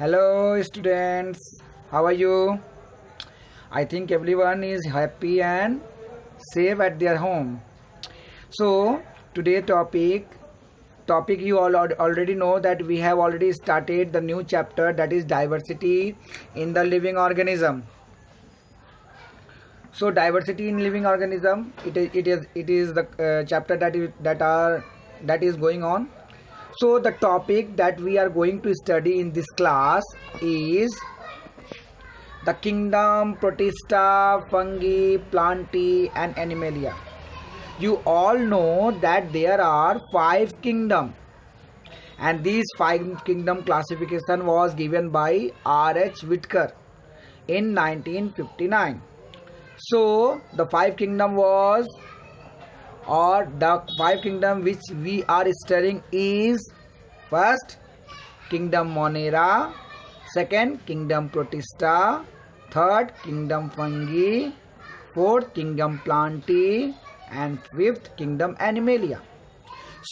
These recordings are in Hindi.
Hello, students. How are you? I think everyone is happy and safe at their home. So today topic you all already know that we have already started the new chapter, that is diversity in the living organism. So diversity in living organism, it is the chapter that is going on. So the topic that we are going to study in this class is the kingdom, Protista, fungi, plantae and animalia. You all know that there are 5 kingdoms, and these 5 kingdom classification was given by R.H. Whitaker in 1959. So the 5 kingdom was, or the 5 kingdom which we are studying is: first, kingdom Monera; second, kingdom Protista; third, kingdom fungi; fourth, kingdom plantae; and fifth, kingdom animalia.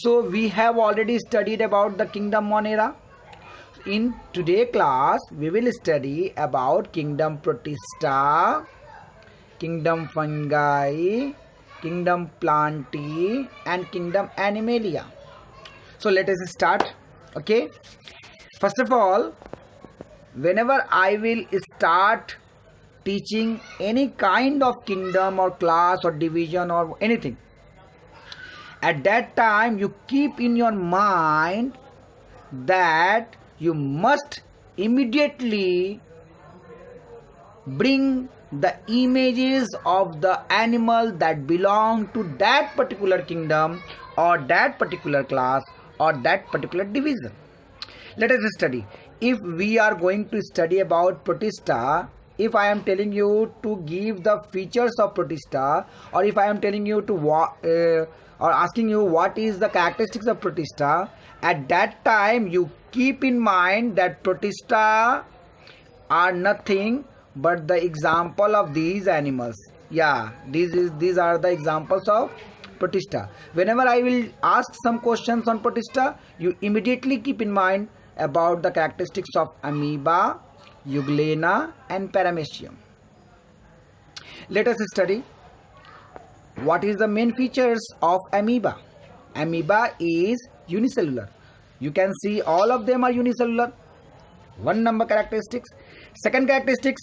So we have already studied about the kingdom Monera. In today's class we will study about kingdom Protista, kingdom fungi, kingdom plantae and kingdom animalia. So let us start. Okay, first of all, whenever I will start teaching any kind of kingdom or class or division or anything, at that time you keep in your mind that you must immediately bring the images of the animal that belong to that particular kingdom or that particular class or that particular division. Let us study. If we are going to study about Protista, if I am telling you to give the features of Protista, or if I am telling you to or asking you what is the characteristics of Protista, at that time you keep in mind that Protista are nothing but the example of these animals. Yeah, these are the examples of Protista. Whenever I will ask some questions on Protista, you immediately keep in mind about the characteristics of amoeba, euglena and paramecium. Let us study what is the main features of amoeba. Amoeba is unicellular. You can see all of them are unicellular. 1 number characteristics. Second characteristics,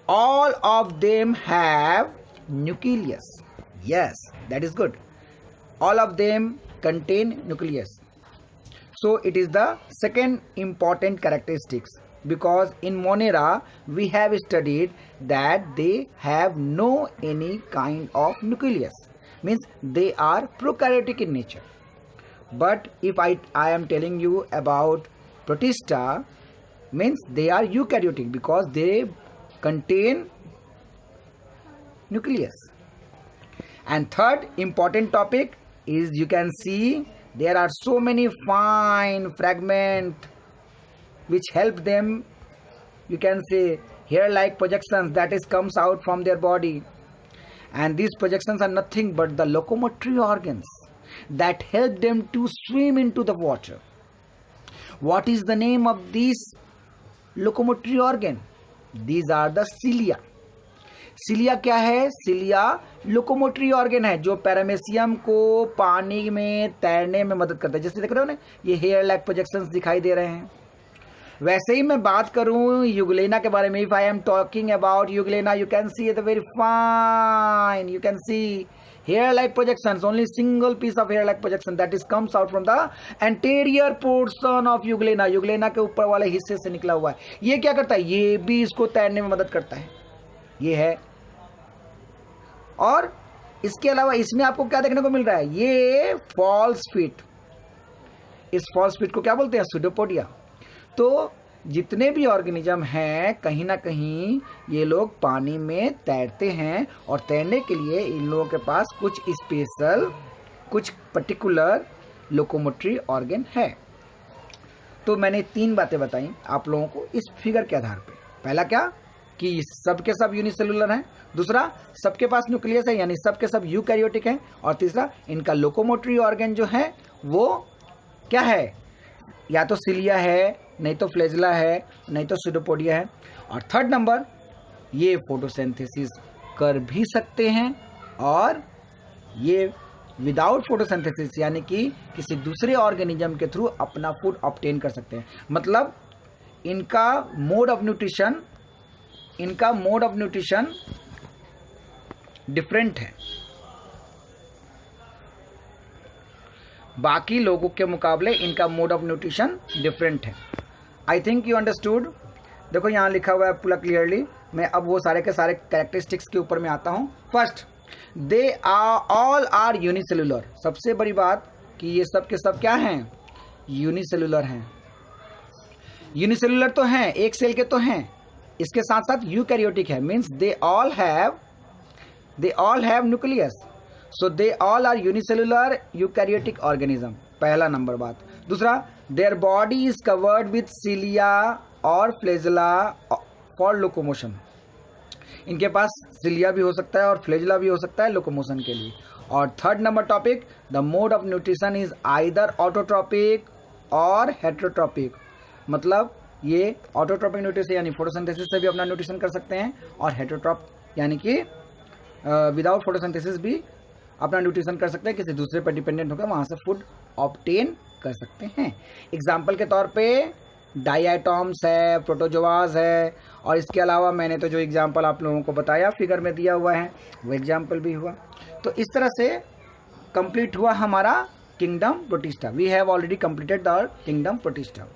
all of them have nucleus. Yes, that is good. All of them contain nucleus. So it is the second important characteristics, because in Monera we have studied that they have no any kind of nucleus, means they are prokaryotic in nature. But if I am telling you about Protista, means they are eukaryotic because they contain nucleus. And third important topic is, you can see there are so many fine fragments which help them, you can say, hair-like projections that is comes out from their body, and these projections are nothing but the locomotory organs that help them to swim into the water. What is the name of these locomotory organ? These are the cilia. Cilia क्या है? सिलिया लोकोमोटरी ऑर्गन है जो पैरामेशियम को पानी में तैरने में मदद करता है. जैसे देख रहे हो ना, ये हेयर लाइक प्रोजेक्शंस दिखाई दे रहे हैं. वैसे ही मैं बात करूं यूग्लेना के बारे में. If I am talking about euglena, you can see the very fine, you can see hair like projections, only single piece of hair like projection that is comes out from the anterior portion of euglena. euglena के ऊपर वाले हिस्से से निकला हुआ है. ये क्या करता है? ये भी इसको तैरने में मदद करता है. ये है. और इसके अलावा इसमें आपको क्या देखने को मिल रहा है? ये फॉल्स फीट. इस फॉल्स फीट को क्या बोलते हैं? सूडोपोडिया. तो जितने भी ऑर्गेनिज्म हैं, कहीं ना कहीं ये लोग पानी में तैरते हैं, और तैरने के लिए इन लोगों के पास कुछ स्पेशल, कुछ पर्टिकुलर लोकोमोटरी ऑर्गन है. तो मैंने 3 बातें बताई आप लोगों को इस फिगर के आधार पे. पहला क्या कि सबके सब यूनिसेलुलर हैं. दूसरा, सबके पास न्यूक्लियस है, यानी सबके सब यूकैरियोटिक हैं. और तीसरा, इनका लोकोमोटरी ऑर्गन जो है वो क्या है? या तो सिलिया है, नहीं तो फ्लैजिला है, नहीं तो सूडोपोडिया है। और थर्ड नंबर, ये फोटोसिंथेसिस कर भी सकते हैं और ये विदाउट फोटोसिंथेसिस यानी कि किसी दूसरे ऑर्गेनिज्म के थ्रू अपना फूड ऑब्टेन कर सकते हैं। मतलब इनका मोड ऑफ न्यूट्रिशन डिफरेंट है, बाकी लोगों के मुकाबले इनका मोड ऑफ न्यूट्रिशन डिफरेंट है। I think you understood. देखो यहाँ लिखा हुआ है पूरा क्लियरली। मैं अब वो सारे के सारे कैरेक्टरिस्टिक्स के ऊपर में आता हूँ। First, they all are unicellular. सबसे बड़ी बात कि ये सब के सब क्या हैं, यूनिसेलुलर हैं। यूनिसेलुलर तो हैं, एक सेल के तो हैं, इसके साथ साथ यूकैरियोटिक है, means they all have nucleus, so they all are unicellular eukaryotic organism. पहला नंबर बात। दूसरा, their body is covered with cilia और फ्लैजिला फॉर लोकोमोशन। इनके पास सिलिया भी हो सकता है और फ्लैजिला भी हो सकता है लोकोमोशन के लिए। और third number topic, the mode of nutrition is either autotrophic और हेटेरोट्रॉपिक। मतलब ये ऑटोट्रॉपिक न्यूट्रिशन यानी फोटोसिंथेसिस से भी अपना न्यूट्रिशन कर सकते हैं, और हेटेरोट्रॉप यानी कि विदाउट फोटोसिंथेसिस भी अपना न्यूट्रिशन कर सकते हैं, किसी दूसरे पर डिपेंडेंट होकर वहाँ से फूड ऑब्टेन कर सकते हैं। एग्जाम्पल के तौर पे डायटॉम्स है, प्रोटोजोआज है, और इसके अलावा मैंने तो जो एग्जाम्पल आप लोगों को बताया फिगर में दिया हुआ है वो एग्जाम्पल भी हुआ। तो इस तरह से कंप्लीट हुआ हमारा kingdom Protista. We have already completed the kingdom Protista.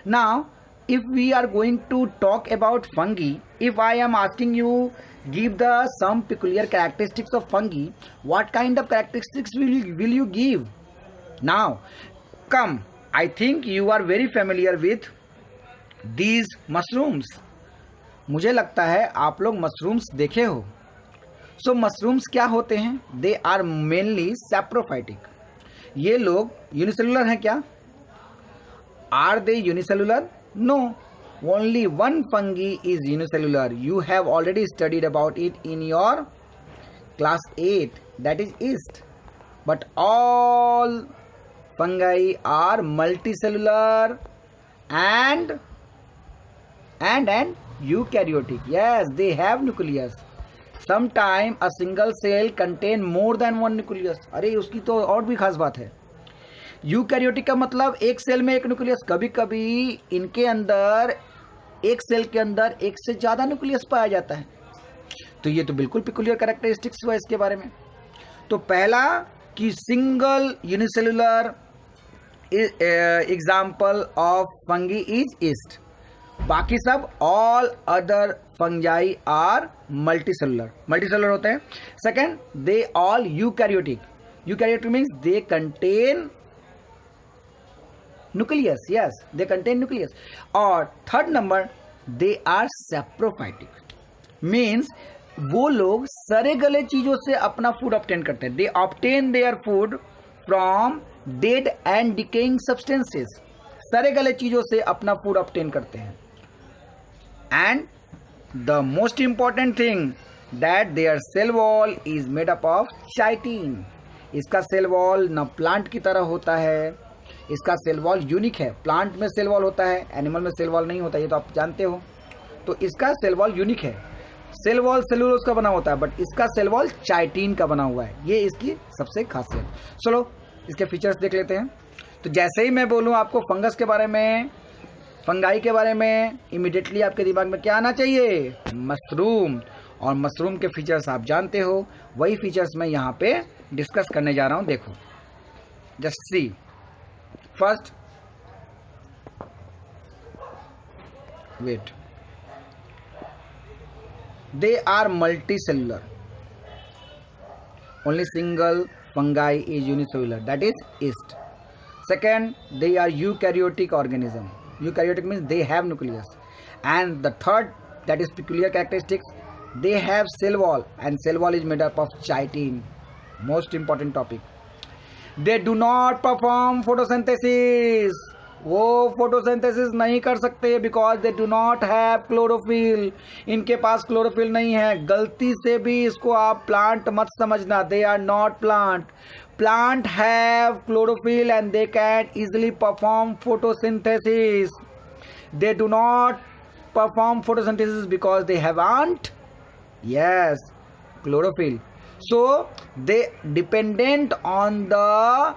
Now if we are going to talk about fungi, if I am asking you give the some peculiar characteristics of fungi, what kind of characteristics will you give? Now come, I think you are very familiar with these mushrooms. मुझे लगता है आप लोग मशरूम्स देखे हो। सो मशरूम्स क्या होते हैं? They are mainly saprophytic. ये लोग यूनिसेलुलर हैं क्या? Are they unicellular? No, only one fungi is unicellular. You have already studied about it in your class 8, that is yeast. But all fungi are multicellular and eukaryotic. Yes, they have nucleus. Sometimes a single cell contain more than one nucleus. अरे उसकी तो और भी खास बात है। यूकैरियोटिक का मतलब एक सेल में एक न्यूक्लियस। कभी कभी इनके अंदर एक सेल के अंदर एक से ज़्यादा न्यूक्लियस पाया जाता है। तो ये तो बिल्कुल पिकुलियर कैरेक्टरिस्टिक्स हुआ इसके बारे में। तो पहला कि single unicellular example of fungi is yeast. बाकी सब all other fungi are multicellular होते हैं। Second, they all eukaryotic means they contain nucleus. Yes, they contain nucleus. और third number, they are saprophytic means वो लोग सरे गले चीजों से अपना फूड ऑब्टेन करते हैं। They obtain their food from dead and decaying substances. सरे गले चीजों से अपना फूड ऑब्टेन करते हैं। And the most important thing that their cell wall is made up of chitin. इसका सेल वॉल न प्लांट की तरह होता है, इसका सेल वॉल यूनिक है। प्लांट में सेल वॉल होता है, एनिमल में सेल वॉल नहीं होता, ये तो आप जानते हो। तो इसका सेल वॉल यूनिक है। सेल वॉल सेलुलोज का बना होता है, बट इसका सेल वॉल चाइटिन का बना हुआ है। ये इसकी सबसे खासियत। चलो इसके फीचर्स देख लेते हैं। तो जैसे ही मैं बोलूँ आपको फंगस के बारे में, फंगाई के बारे में, इमीडिएटली आपके दिमाग में क्या आना चाहिए? मशरूम। और मशरूम के फीचर्स आप जानते हो, वही फीचर्स मैं यहाँ पे डिस्कस करने जा रहा हूँ। देखो, just see. First, wait. They are multicellular. Only single fungi is unicellular, that is yeast. Second, they are eukaryotic organism. Eukaryotic means they have nucleus. And the third, that is peculiar characteristics, they have cell wall, and cell wall is made up of chitin. Most important topic. They do not perform photosynthesis. वो फोटोसिंथेसिस नहीं कर सकते because they do not have chlorophyll. इनके पास क्लोरोफिल नहीं है। गलती से भी इसको आप प्लांट मत समझना। They are not plant. Plant have chlorophyll and they can easily perform photosynthesis. They do not perform photosynthesis because they haven't, yes, chlorophyll. So they dependent on the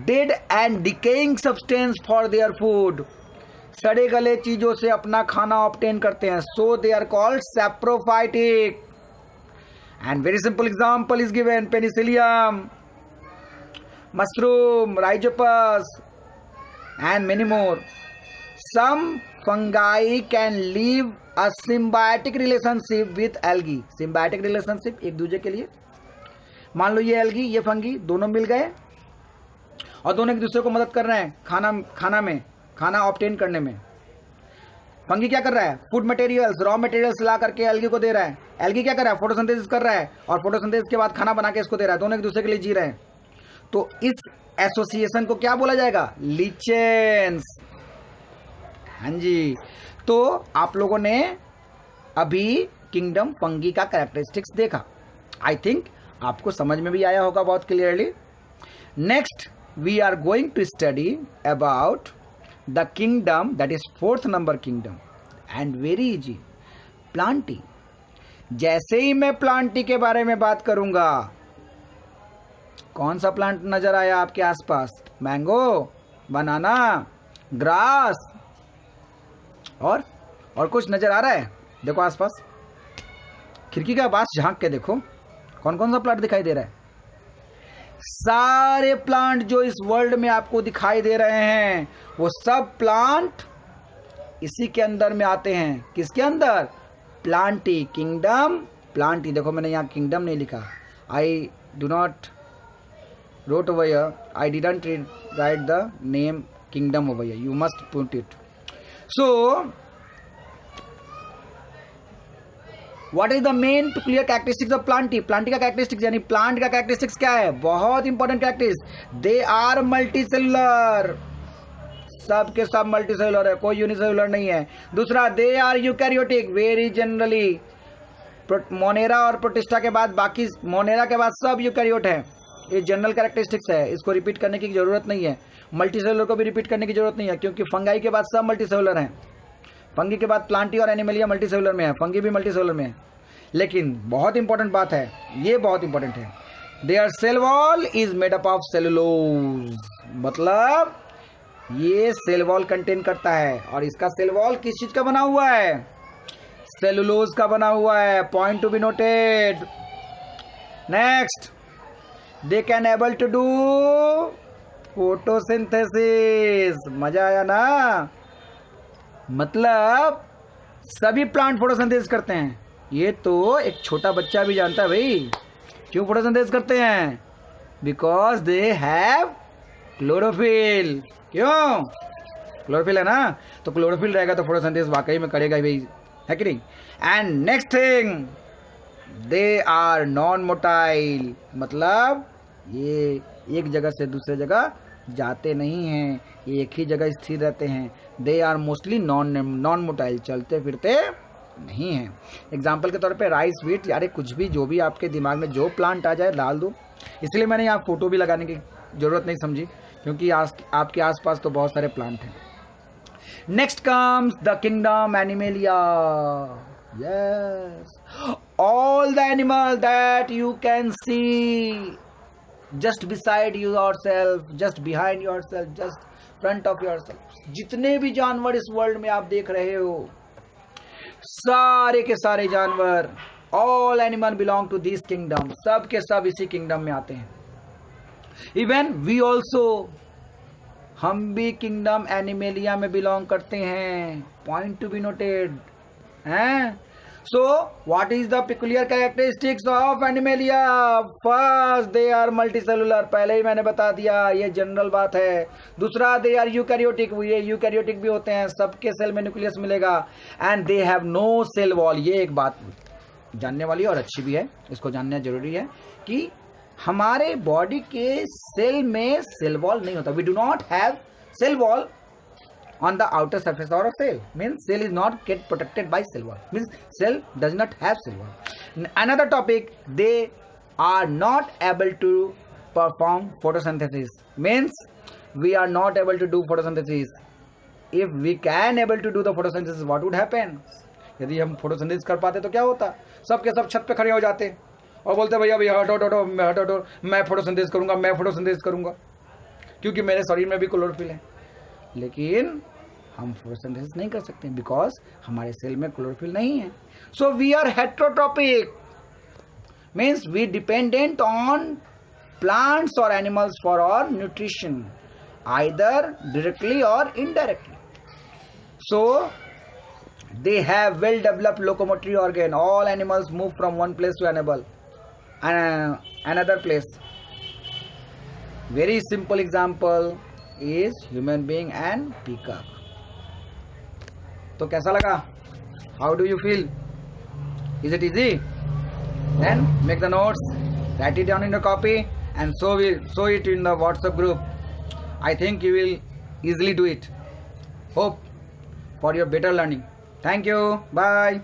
dead and decaying substance for their food. सड़े गले चीजों से अपना खाना ऑब्टेन करते हैं. So they are called saprophytic. And very simple example is given: penicillium, mushroom, rhizopus, and many more. Some fungi can live a symbiotic relationship with algae. Symbiotic relationship, एक दूसरे के लिए. मान लो ये एल्गी, ये फंगी, दोनों मिल गए और दोनों एक दूसरे को मदद कर रहे हैं खाना ऑब्टेन करने में. फंगी क्या कर रहा है? फूड मटेरियल्स, रॉ मटेरियल्स ला करके एल्गी को दे रहा है. एल्गी क्या कर रहा है? फोटोसिंथेसिस कर रहा है और फोटोसिंथेसिस के बाद खाना बना के इसको दे रहा है. दोनों एक दूसरे के लिए जी रहे हैं. तो इस एसोसिएशन को क्या बोला जाएगा? लीचेंस. हाँ जी. तो आप लोगों ने अभी किंगडम फंगी का कैरेक्टरिस्टिक्स देखा. आई थिंक आपको समझ में भी आया होगा बहुत clearly. Next we are going to study about the kingdom that is 4th number kingdom and very easy, Plantae. जैसे ही मैं प्लांटी के बारे में बात करूंगा, कौन सा प्लांट नजर आया आपके आसपास? मैंगो, बनाना, ग्रास और कुछ नजर आ रहा है? देखो आसपास, खिड़की का पास झांक के देखो, कौन कौन सा प्लांट दिखाई दे रहा है? सारे प्लांट जो इस वर्ल्ड में आपको दिखाई दे रहे हैं वो सब प्लांट इसी के अंदर में आते हैं. किसके अंदर? Plantae kingdom. प्लांटी. देखो मैंने यहाँ किंगडम नहीं लिखा. I do not wrote over here. I didn't write the name kingdom over here. You must put it. So what is the main peculiar characteristics of plantae? Plantae का characteristics यानी plant का characteristics क्या है? बहुत important characteristics. They are multicellular. सब के सब मल्टीसेलुलर है, कोई यूनिसेलुलर नहीं है. दूसरा, they are eukaryotic. Very generally Monera और प्रोटिस्टा के बाद बाकी, मोनेरा के बाद सब यूकैरियोट है. ये जनरल कैरेक्टरिस्टिक्स है, इसको रिपीट करने की जरूरत नहीं है. मल्टीसेलुलर को भी रिपीट करने की जरूरत नहीं है, क्योंकि फंगाई के बाद सब मल्टीसेलुलर हैं. फंगी के बाद प्लांटी और एनिमलिया मल्टीसेलुलर में है, फंगी भी मल्टीसेलुलर में है. लेकिन बहुत इंपॉर्टेंट बात है, ये बहुत इंपॉर्टेंट है, their cell wall is made up of cellulose. मतलब ये सेल वॉल कंटेन करता है. और इसका सेल वॉल किस चीज का बना हुआ है? सेलुलोज का बना हुआ है. Point to be noted. Next, they can able to do photosynthesis. मजा आया ना? मतलब सभी प्लांट फोटोसिंथेसिस करते हैं. ये तो एक छोटा बच्चा भी जानता है भाई. क्यों फोटोसिंथेसिस करते हैं? Because they have chlorophyll. क्यों? क्लोरोफिल है ना, तो क्लोरोफिल रहेगा तो फोटोसिंथेसिस वाकई में करेगा ही भाई, है कि नहीं? And next thing, they are non motile. मतलब ये एक जगह से दूसरे जगह जाते नहीं हैं, एक ही जगह स्थिर रहते हैं. They are mostly non motile. चलते फिरते नहीं हैं. एग्जाम्पल के तौर पे राइस, व्हीट, यारे कुछ भी, जो भी आपके दिमाग में जो प्लांट आ जाए डाल दो. इसलिए मैंने यहाँ फोटो भी लगाने की जरूरत नहीं समझी, क्योंकि आपके आसपास तो बहुत सारे प्लांट हैं. Next comes the kingdom animalia. Yes, all the animal that you can see just beside yourself, just behind yourself, just front of yourself. जितने भी जानवर इस वर्ल्ड में आप देख रहे हो, सारे के सारे जानवर, all animal belong to this kingdom. सब के सब इसी किंगडम में आते हैं. Even we also, हम भी किंगडम एनिमेलिया में बिलोंग करते हैं. Point to be noted. हैं? So, what is the peculiar characteristics of Animalia? First, they are multicellular. पहले ही मैंने बता दिया, ये जनरल बात है. दूसरा, they are eukaryotic. ये यूकैरियोटिक भी होते हैं, सबके सेल में न्यूक्लियस मिलेगा. And they have no cell wall. ये एक बात जानने वाली और अच्छी भी है, इसको जानना जरूरी है कि हमारे बॉडी के सेल में सेल वॉल नहीं होता. We do not have cell wall on the outer surface of a cell. Means cell is not get protected by cell wall. Means cell does not have cell wall. Another topic, they are not able to perform photosynthesis. Means we are not able to do photosynthesis. if we can able to do the photosynthesis, what would happen? यदि हम फोटोसिंथेसिस कर पाते तो क्या होता? सब के सब छत पे खड़े हो जाते और बोलते भैया भैया हटो हटो हटो, मैं फोटोसिंथेसिस करूंगा, मैं फोटोसिंथेसिस करूंगा, क्योंकि मेरे शरीर में भी क्लोरोफिल है। लेकिन हम फोटोसिंथेसिस नहीं कर सकते बिकॉज हमारे सेल में क्लोरोफिल नहीं है। So we are heterotrophic, means we dependent on plants or animals for our nutrition, either directly or indirectly. So they have well developed locomotory organ. All animals move from one place to another place. Very simple example is human being and peacock. तो कैसा लगा? How do you feel? Is it easy? Then make the notes, write it down in a copy, and show it in the WhatsApp group. I think you will easily do it. Hope for your better learning. Thank you. Bye.